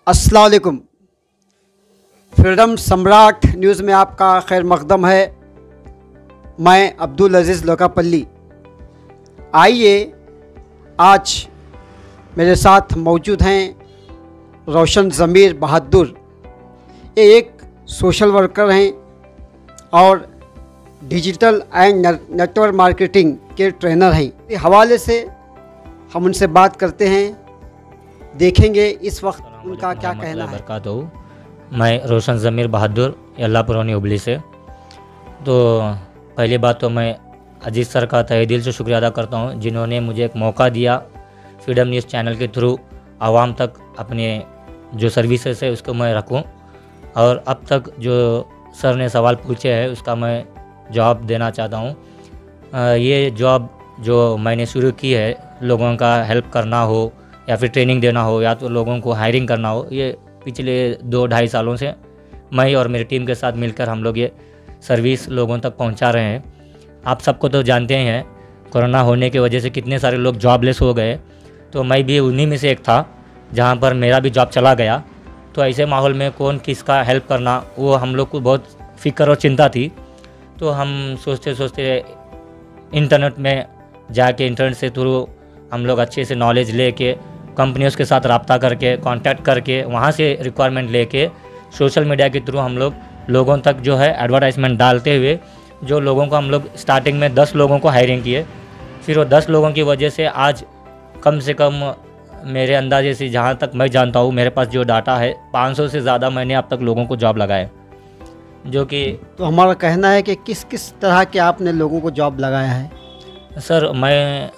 अस्सलाम वालेकुम। फ्रीडम सम्राट न्यूज़ में आपका खैर मकदम है। मैं अब्दुल अज़ीज़ लोकापल्ली। आइए, आज मेरे साथ मौजूद हैं रोशन ज़मीर बहादुर। ये एक सोशल वर्कर हैं और डिजिटल एंड नेटवर्क मार्केटिंग के ट्रेनर हैं। इस हवाले से हम उनसे बात करते हैं, देखेंगे इस वक्त उनका क्या कहना है। मैं रोशन ज़मीर बहादुर अल्लाहपुर हुबली से। तो पहली बात तो मैं अजीज़ सर का तहे दिल से शुक्रिया अदा करता हूँ, जिन्होंने मुझे एक मौका दिया फ्रीडम न्यूज़ चैनल के थ्रू आवाम तक अपने जो सर्विसेज है उसको मैं रखूँ। और अब तक जो सर ने सवाल पूछे हैं उसका मैं जवाब देना चाहता हूँ। ये जॉब जो मैंने शुरू की है, लोगों का हेल्प करना हो या फिर ट्रेनिंग देना हो या तो लोगों को हायरिंग करना हो, ये पिछले 2-2.5 सालों से मैं और मेरी टीम के साथ मिलकर हम लोग ये सर्विस लोगों तक पहुंचा रहे हैं। आप सबको तो जानते ही हैं, कोरोना होने की वजह से कितने सारे लोग जॉबलेस हो गए, तो मैं भी उन्हीं में से एक था जहां पर मेरा भी जॉब चला गया। तो ऐसे माहौल में कौन किसका हेल्प करना, वो हम लोग को बहुत फ़िक्र और चिंता थी। तो हम सोचते सोचते इंटरनेट में जाके इंटरनेट से थ्रू हम लोग अच्छे से नॉलेज लेके कंपनियों के साथ रब्ता करके कांटेक्ट करके वहाँ से रिक्वायरमेंट लेके सोशल मीडिया के थ्रू हम लोग लोगों तक जो है एडवर्टाइजमेंट डालते हुए जो लोगों को हम लोग स्टार्टिंग में 10 लोगों को हायरिंग किए। फिर वो 10 लोगों की वजह से आज कम से कम मेरे अंदाजे से जहाँ तक मैं जानता हूँ, मेरे पास जो डाटा है 500 से ज़्यादा मैंने अब तक लोगों को जॉब लगाए। जो कि तो हमारा कहना है कि किस किस तरह के आपने लोगों को जॉब लगाया है। सर, मैं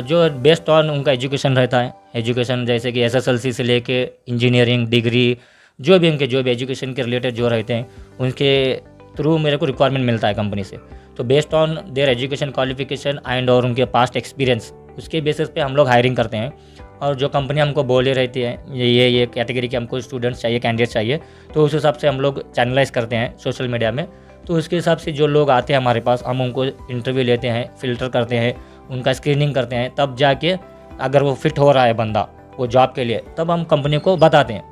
जो बेस्ड ऑन उनका एजुकेशन रहता है, एजुकेशन जैसे कि SSLC से लेके इंजीनियरिंग डिग्री, जो भी एजुकेशन के रिलेटेड जो रहते हैं उनके थ्रू मेरे को रिक्वायरमेंट मिलता है कंपनी से। तो based on their education qualification and और उनके पास्ट एक्सपीरियंस, उसके बेसिस पे हम लोग हायरिंग करते हैं। और जो कंपनी हमको बोले रहती है ये कैटेगरी के हमको स्टूडेंट्स चाहिए, कैंडिडेट चाहिए, तो उस हिसाब से हम लोग चैनलाइज करते हैं सोशल मीडिया में। तो उसके हिसाब से जो लोग आते हैं हमारे पास, हम उनको इंटरव्यू लेते हैं, फ़िल्टर करते हैं, उनका स्क्रीनिंग करते हैं, तब जाके अगर वो फिट हो रहा है बंदा वो जॉब के लिए, तब हम कंपनी को बताते हैं,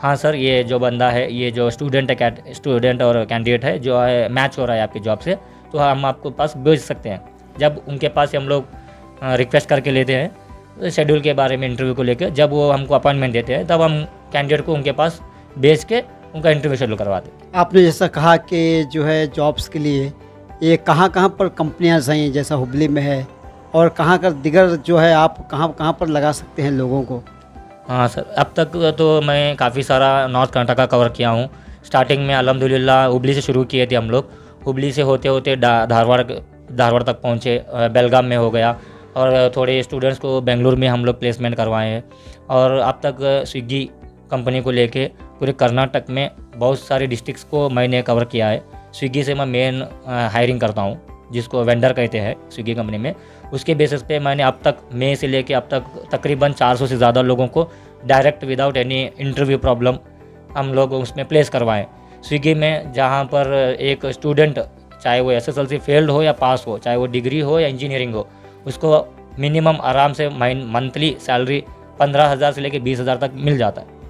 हाँ सर ये जो बंदा है, ये जो स्टूडेंट और कैंडिडेट है जो है मैच हो रहा है आपकी जॉब से, तो हम आपको पास भेज सकते हैं। जब उनके पास से हम लोग रिक्वेस्ट करके लेते हैं शेड्यूल के बारे में इंटरव्यू को लेकर, जब वो हमको अपॉइंटमेंट देते हैं तब हम कैंडिडेट को उनके पास भेज के उनका इंटरव्यू शेड्यूल करवाते हैं। आपने जैसा कहा कि जो है जॉब्स के लिए ये कहाँ कहाँ पर कंपनियाँ हैं, जैसा हुबली में है, और कहाँ का दिगर जो है आप कहाँ पर लगा सकते हैं लोगों को। हाँ सर, अब तक तो मैं काफ़ी सारा नॉर्थ कर्नाटका कवर किया हूँ। स्टार्टिंग में अल्हम्दुलिल्लाह हुबली से शुरू किए थे हम लोग। हुबली से होते होते धारवाड़ तक पहुँचे, बेलगाम में हो गया, और थोड़े स्टूडेंट्स को बेंगलुरु में हम लोग प्लेसमेंट करवाए हैं। और अब तक स्विगी कंपनी को लेके पूरे कर्नाटक में बहुत सारे डिस्ट्रिक्ट्स को मैंने कवर किया है। स्विगी से मैं मेन हायरिंग करता हूँ, जिसको वेंडर कहते हैं स्विगी कंपनी में। उसके बेसिस पे मैंने अब तक मई से लेके अब तक तकरीबन 400 से ज़्यादा लोगों को direct without any interview problem हम लोग उसमें प्लेस करवाएं स्विगी में। जहाँ पर एक स्टूडेंट, चाहे वो SSLC फेल्ड हो या पास हो, चाहे वो डिग्री हो या इंजीनियरिंग हो, उसको मिनिमम आराम से मंथली सैलरी 15,000 से लेके 20,000 तक मिल जाता है।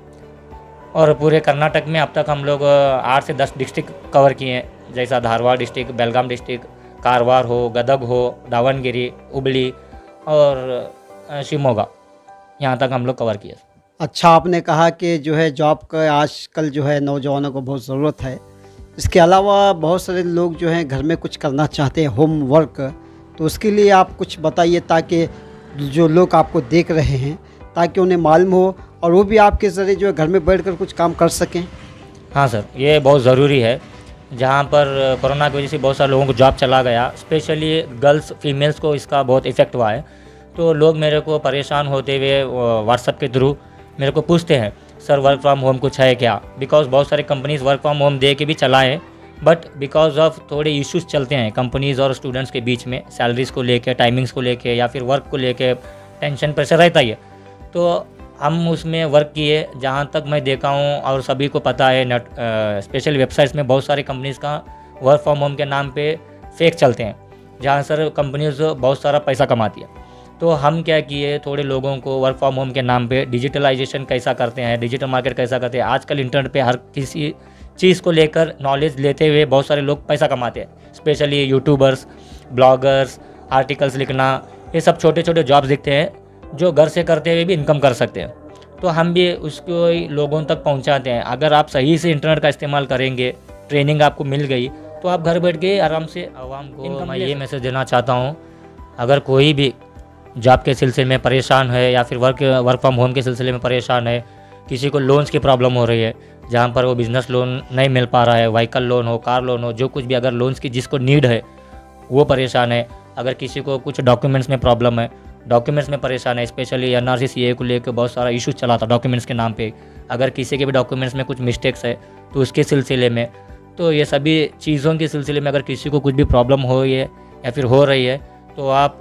और पूरे कर्नाटक में अब तक हम लोग 8 से 10 डिस्ट्रिक्ट कवर किए हैं, जैसा धारवाड़ डिस्ट्रिक्ट, बेलगाम डिस्ट्रिक्ट, कारवार हो, गदग हो, दावणगिरी, हुबली और शिवमोगा, यहाँ तक हम लोग कवर किए। अच्छा, आपने कहा कि जो है जॉब का आजकल जो है नौजवानों को बहुत ज़रूरत है। इसके अलावा बहुत सारे लोग जो हैं घर में कुछ करना चाहते हैं, होम वर्क, तो उसके लिए आप कुछ बताइए ताकि जो लोग आपको देख रहे हैं ताकि उन्हें मालूम हो और वो भी आपके ज़रिए जो है घर में बैठकर कुछ काम कर सकें। हाँ सर, ये बहुत ज़रूरी है। जहाँ पर कोरोना की वजह से बहुत सारे लोगों को जॉब चला गया, स्पेशली गर्ल्स फीमेल्स को इसका बहुत इफ़ेक्ट हुआ है। तो लोग मेरे को परेशान होते हुए व्हाट्सएप के थ्रू मेरे को पूछते हैं, सर वर्क फ्रॉम होम कुछ है क्या? बिकॉज बहुत सारी कंपनीज़ वर्क फ्रॉम होम दे के भी चलाएँ, बट बिकॉज ऑफ थोड़े इश्यूज़ चलते हैं कंपनीज़ और स्टूडेंट्स के बीच में, सैलरीज़ को लेके, टाइमिंग्स को लेके, या फिर वर्क को लेके टेंशन प्रेशर रहता ही है। तो हम उसमें वर्क किए, जहाँ तक मैं देखा हूँ और सभी को पता है, स्पेशल वेबसाइट्स में बहुत सारी कंपनीज़ का वर्क फ्रॉम होम के नाम पे फेक चलते हैं, जहाँ सर कंपनीज बहुत सारा पैसा कमाती है। तो हम क्या किए, थोड़े लोगों को वर्क फ्रॉम होम के नाम पे डिजिटलाइजेशन कैसा करते हैं, डिजिटल मार्केट कैसा करते हैं। आजकल इंटरनेट पे हर किसी चीज़ को लेकर नॉलेज लेते हुए बहुत सारे लोग पैसा कमाते हैं, स्पेशली यूट्यूबर्स, ब्लॉगर्स, आर्टिकल्स लिखना, ये सब छोटे छोटे जॉब्स दिखते हैं जो घर से करते हुए भी इनकम कर सकते हैं। तो हम भी उसको लोगों तक पहुंचाते हैं। अगर आप सही से इंटरनेट का इस्तेमाल करेंगे, ट्रेनिंग आपको मिल गई, तो आप घर बैठ के आराम से आवाम को मैं ये मैसेज देना चाहता हूँ, अगर कोई भी जॉब के सिलसिले में परेशान है या फिर वर्क फ्रॉम होम के सिलसिले में परेशान है, किसी को लोन्स की प्रॉब्लम हो रही है जहाँ पर वो बिज़नेस लोन नहीं मिल पा रहा है, व्हीकल लोन हो, कार लोन हो, जो कुछ भी अगर लोन्स की जिसको नीड है वो परेशान है, अगर किसी को कुछ डॉक्यूमेंट्स में प्रॉब्लम है, डॉक्यूमेंट्स में परेशान है, स्पेशली एनआरसी सीए को लेकर बहुत सारा इशू चला था डॉक्यूमेंट्स के नाम पे, अगर किसी के भी डॉक्यूमेंट्स में कुछ मिस्टेक्स है तो उसके सिलसिले में, तो ये सभी चीज़ों के सिलसिले में अगर किसी को कुछ भी प्रॉब्लम हो रही है या फिर हो रही है तो आप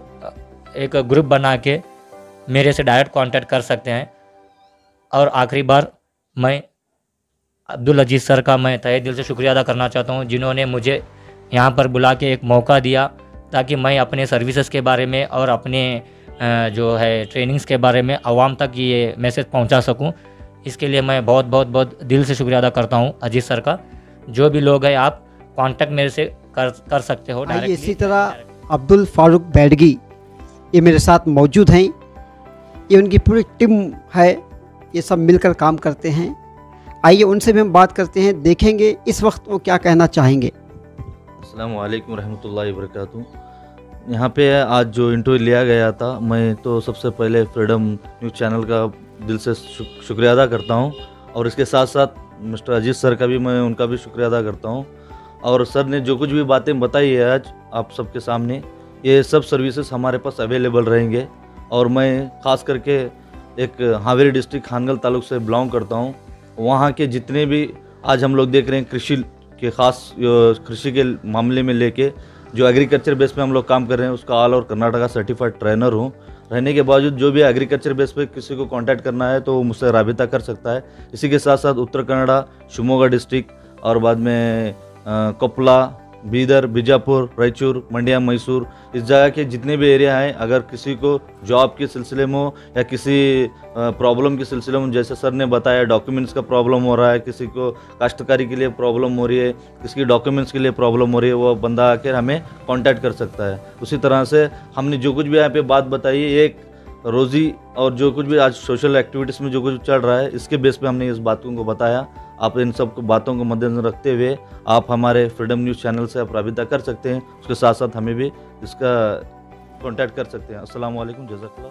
एक ग्रुप बना के मेरे से डायरेक्ट कांटेक्ट कर सकते हैं। और आखिरी बार मैं अब्दुल अजीज़ सर का मैं तहे दिल से शुक्रिया अदा करना चाहता हूँ, जिन्होंने मुझे यहाँ पर बुला के एक मौका दिया ताकि मैं अपने सर्विसेज के बारे में और अपने जो है ट्रेनिंग्स के बारे में आवाम तक ये मैसेज पहुँचा सकूँ। इसके लिए मैं बहुत बहुत बहुत दिल से शुक्रिया अदा करता हूँ अजीज़ सर का। जो भी लोग हैं आप कांटेक्ट मेरे से कर सकते हो डायरेक्टली। इसी तरह अब्दुल फारूक बैडगी ये मेरे साथ मौजूद हैं, ये उनकी पूरी टीम है, ये सब मिलकर काम करते हैं। आइए उनसे भी हम बात करते हैं, देखेंगे इस वक्त वो क्या कहना चाहेंगे। अस्सलाम वालेकुम रहमतुल्लाहि वबरकातुहू। यहाँ पे आज जो इंटरव्यू लिया गया था, मैं तो सबसे पहले फ्रीडम न्यूज़ चैनल का दिल से शुक्रिया अदा करता हूँ, और इसके साथ साथ मिस्टर अजीज़ सर का भी मैं उनका भी शुक्रिया अदा करता हूँ। और सर ने जो कुछ भी बातें बताई है आज आप सबके सामने, ये सब सर्विसेज हमारे पास अवेलेबल रहेंगे। और मैं ख़ास करके एक हावेरी डिस्ट्रिक्ट खानगल तालुक से बिलोंग करता हूँ। वहाँ के जितने भी आज हम लोग देख रहे हैं कृषि के ख़ास कृषि के मामले में लेके जो एग्रीकल्चर बेस पे हम लोग काम कर रहे हैं, उसका all over Karnataka certified trainer हूँ। रहने के बावजूद जो भी एग्रीकल्चर बेस पे किसी को कांटेक्ट करना है तो मुझसे राबिता कर सकता है। इसी के साथ साथ उत्तर कन्नड़ा, शिवमोगा डिस्ट्रिक्ट और बाद में कोप्पला, बीदर, बीजापुर, रायचूर, मंडिया, मैसूर, इस जगह के जितने भी एरिया हैं, अगर किसी को जॉब के सिलसिले में हो या किसी प्रॉब्लम के सिलसिले में, जैसे सर ने बताया डॉक्यूमेंट्स का प्रॉब्लम हो रहा है, किसी को काश्तकारी के लिए प्रॉब्लम हो रही है, किसी की डॉक्यूमेंट्स के लिए प्रॉब्लम हो रही है, वो बंदा आकर हमें कांटेक्ट कर सकता है। उसी तरह से हमने जो कुछ भी यहाँ पे बात बताई, एक रोज़ी और जो कुछ भी आज सोशल एक्टिविटीज़ में जो कुछ चल रहा है, इसके बेस पे हमने इस बातों को बताया। आप इन सब बातों को मद्देनजर रखते हुए आप हमारे फ्रीडम न्यूज़ चैनल से आप राबिता कर सकते हैं। उसके साथ साथ हमें भी इसका कांटेक्ट कर सकते हैं। अस्सलाम वालेकुम, जज़ाकल्लाह।